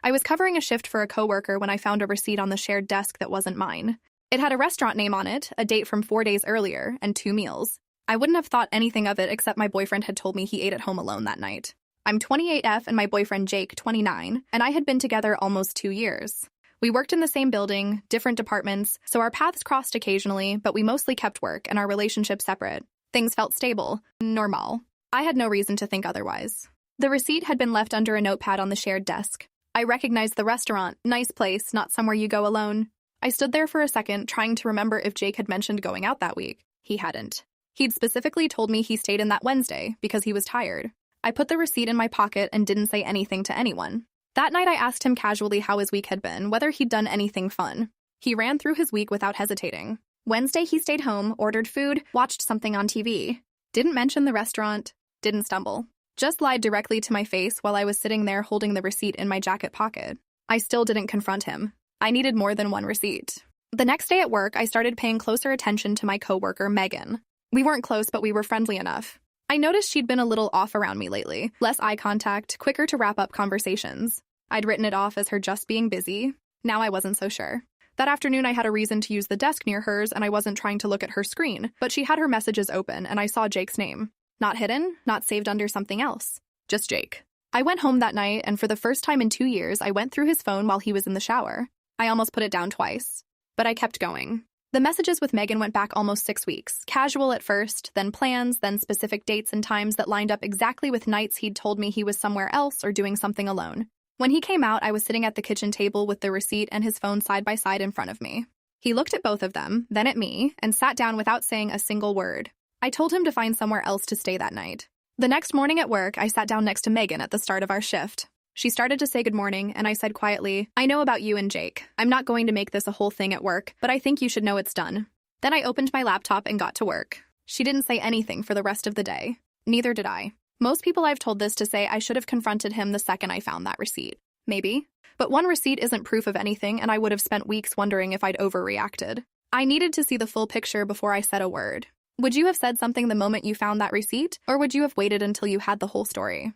I was covering a shift for a coworker when I found a receipt on the shared desk that wasn't mine. It had a restaurant name on it, a date from 4 days earlier, and 2 meals. I wouldn't have thought anything of it except my boyfriend had told me he ate at home alone that night. I'm 28F and my boyfriend Jake, 29, and I had been together almost 2 years. We worked in the same building, different departments, so our paths crossed occasionally, but we mostly kept work and our relationship separate. Things felt stable, normal. I had no reason to think otherwise. The receipt had been left under a notepad on the shared desk. I recognized the restaurant, nice place, not somewhere you go alone. I stood there for a second, trying to remember if Jake had mentioned going out that week. He hadn't. He'd specifically told me he stayed in that Wednesday because he was tired. I put the receipt in my pocket and didn't say anything to anyone. That night I asked him casually how his week had been, whether he'd done anything fun. He ran through his week without hesitating. Wednesday he stayed home, ordered food, watched something on TV. Didn't mention the restaurant, didn't stumble. Just lied directly to my face while I was sitting there holding the receipt in my jacket pocket. I still didn't confront him. I needed more than one receipt. The next day at work, I started paying closer attention to my coworker, Megan. We weren't close, but we were friendly enough. I noticed she'd been a little off around me lately, less eye contact, quicker to wrap up conversations. I'd written it off as her just being busy. Now I wasn't so sure. That afternoon, I had a reason to use the desk near hers, and I wasn't trying to look at her screen, but she had her messages open, and I saw Jake's name. Not hidden, not saved under something else. Just Jake. I went home that night, and for the first time in 2 years, I went through his phone while he was in the shower. I almost put it down twice. But I kept going. The messages with Megan went back almost 6 weeks. Casual at first, then plans, then specific dates and times that lined up exactly with nights he'd told me he was somewhere else or doing something alone. When he came out, I was sitting at the kitchen table with the receipt and his phone side by side in front of me. He looked at both of them, then at me, and sat down without saying a single word. I told him to find somewhere else to stay that night. The next morning at work, I sat down next to Megan at the start of our shift. She started to say good morning, and I said quietly, "I know about you and Jake. I'm not going to make this a whole thing at work, but I think you should know it's done." Then I opened my laptop and got to work. She didn't say anything for the rest of the day. Neither did I. Most people I've told this to say I should have confronted him the second I found that receipt. Maybe. But one receipt isn't proof of anything, and I would have spent weeks wondering if I'd overreacted. I needed to see the full picture before I said a word. Would you have said something the moment you found that receipt, or would you have waited until you had the whole story?